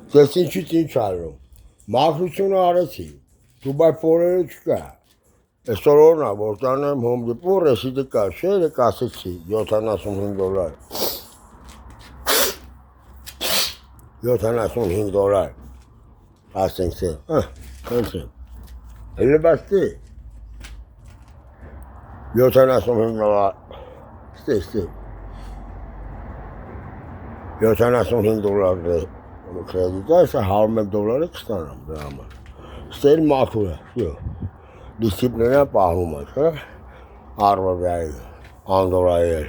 Ձեզ ինչից ինչ արում։ Մաքրությունը արեցի։ Դուբայ փորերը չկա։ Այսօր օրնա որ տանեմ Home Depot ռեսիդը կա, չէ՞, կասեցի $75։ $75։ Ասենք թե, քանց է։ Հələ բաստի։ $75։ Ստե։ $75 կրեդիտ է, սա $101 կստանամ դրա համար։ Ստեր մաքուր է, շո։ Դիսցիպլինա պահում է, հա։ Արվարյալ, անդորայել։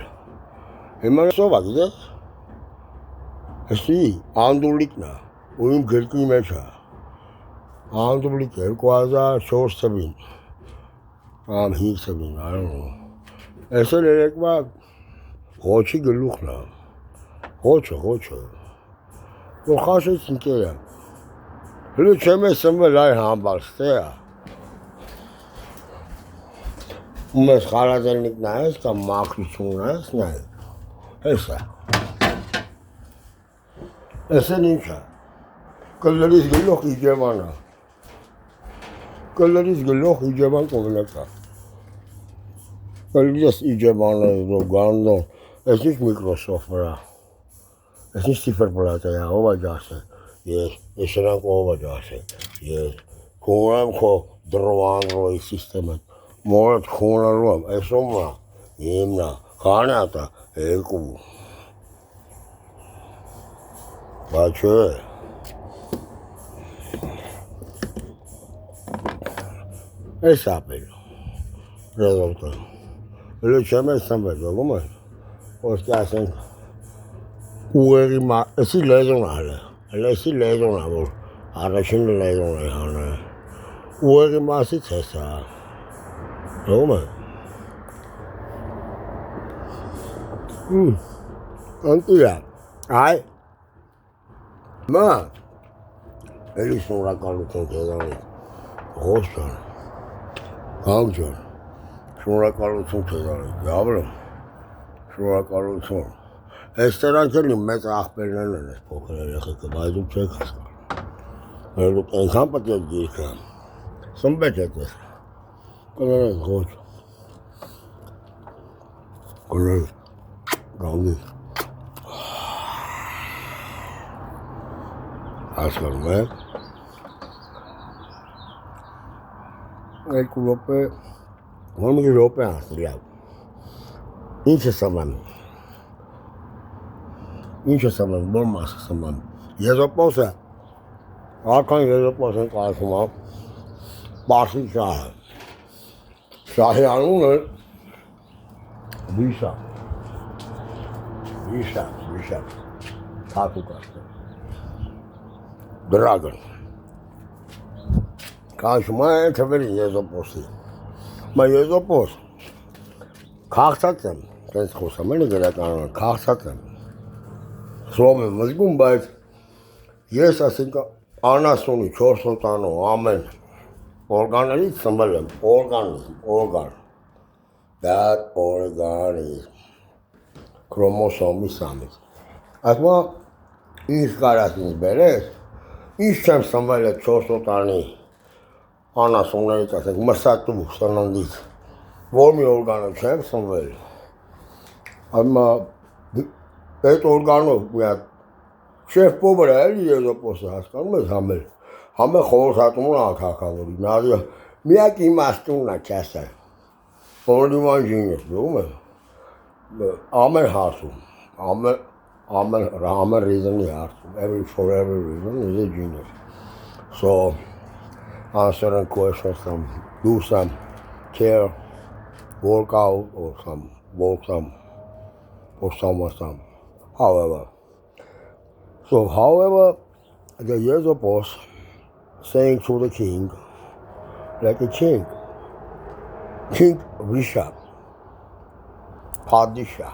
Հիմա սովա գիտես։ Էսի անդուլիկն է, ու իմ գրքի մեջ է։ Անդուլիկ 2004 թվին։ Կամ 5 թվին, այո։ Այսօր երեկվա ղոչի գլուխն է։ Ղոչը։ Որ խաշեց ինքերը։ Հլու չեմ է սնվել այ համբալ, ստե է։ Ու մեզ խարատելնիկ նայես կամ մաքրություն նայես նայես։ Հես է։ Էսեն ինչ է։ Կլլերից գլող իջևան է։ Կլլերից գլող իջևան կողնեկա։ Կլլերից իջևանը գանդոն։ Ես ինչ Microsoft վրա։ Ես ինչ սիֆրպլատ է, ով է ջասը։ Ես նրանք ով է ջասը։ Ես քոնամ քո դրոանդրոյի սիստեմը։ Մորդ խոնալու եմ, այս ոմնա, իմնա, խանյատա, երկու։ Բա չէ։ Այս ապել, ռեզորտը։ Հլու չեմ ես սնվել, ողում է, ոսկի ասենք, ուղերի էսի լեզուն է հլը, էսի լեզուն է, որ առաջինը լեզուն է հանը, ուղերի մասից հեսա, ողում է, ընտիր է, այ, մա, էլի շնորհակալություն քեզանից, ղոս ջան, Հաղ ջան, շնորհակալություն քեզանից, գավրում, շնորհակալություն, այս տրանք էլ իմ մեծ աղբերներն են այս փոքր երեխեքը, բայց դուք չեք հասկանում, դուք այնքան պետք է գիրքը, սնվեց եք ես, կներես ղոչ, կներես, գանդիս, հասկանում եք, երկու րոպե, որ մի րոպե անցնի լավ, ինչ է սնվեմ, որ մասը սնվեմ, եզոպոսը, արքան եզոպոս են կարդում է, պարսի շահը, շահի անունը վիշապ, թաթուկ աստ է, դրագն, Կանչում են թվերին եզոպոսի, մա եզոպոս, քաղցած եմ, տենց խոսամ էլի գրականորեն, քաղցած եմ, սրով եմ մզգում, բայց ես ասենք անասունի 400 տանու ամեն օրգաններից սնվել եմ, օրգան, that organism, քրոմոսոմի սամից, ասմա ինչ կարաս ինձ բերես, ինչ չեմ սնվել է 400 տանի անասուններից ասենք մսատու սննդից, որ մի օրգանը չեմ սնվել, ասմա այդ օրգանով շեֆ պոբր է էլի եզոպոսը հասկանում ես համել խորհրդատուն ակակավորի, միակ իմաստունն է չասը, օրդիման ժինես, դում է, ամեն հարցում, ամեն reasonի հարցում, for every reason is a genius. So, answering questions, do some care, work out, or some. However, the Yezopos saying to the king, like a king, King Vishap, Padishah,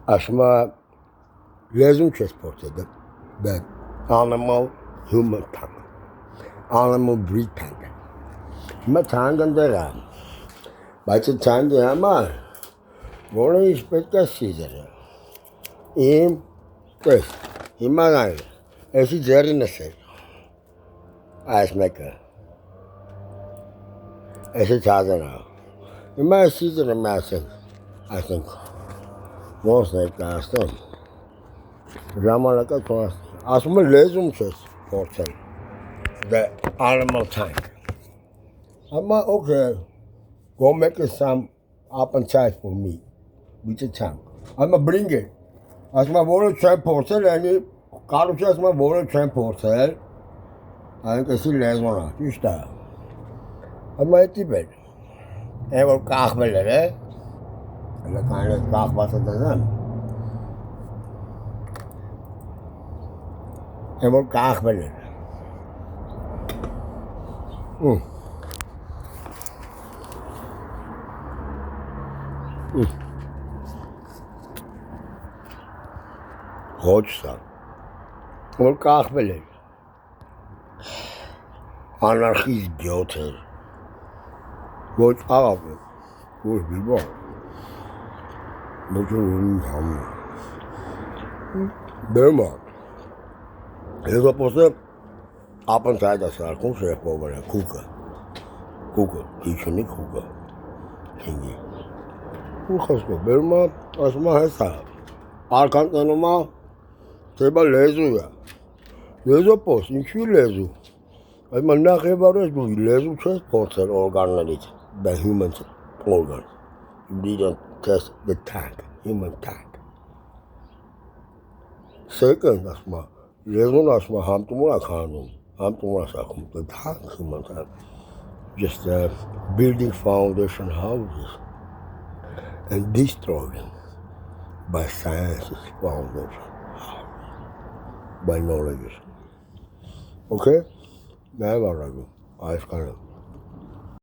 Ashma Lezum transported that animal human tongue, animal breed tongue. Matang and the ram. By the time the hammer, որը ինչ պետք է սիզերը։ Իմ տես, հիմա նայր, էսի ձերինս էր, այս մեկը, էսի ծազենա, հիմա այս սիզերը մի ասենք, ոնց ներկայացնեմ, ժամանակա կոնասնի, ասում է լեզում չես փորձել, the animal tank, amma okay, go make some up inside for me, with a tank, amma bring it, ասում է որը չեմ փորձել, այնի կարուչի ասում է որը չեմ փորձել, այնքեսի լեզուն է, ճիշտ է, amma էտի բեր, այն որ կախվել էր է, Elə kanalət qalxması desəm. Elə qalx bilir. Hoçsan. Elə qalx bilir. Anarxist götür. Ոչ աղավ է, ոչ բիբար. Բերմա, եզոպոսը ապնցայդ է սարկում շեխբովերը, կուկը, հիչունի կուկը, կինգի, ու խսկո, բերմա, ասում է հեսա, արքան տնում է, թեբա լեզու է, եզոպոս, ինչի լեզու, այդմա նախ և արես դու լեզու չես փորձել օրգաններից, the human organ, you didn't test the tank, human tank. Second, asma, lezun asma hamtumura khanum, hamtumura sakum, the tank, human tank. Just building foundation houses and destroying by science's foundation, by knowledge. Okay? Never, I've got it.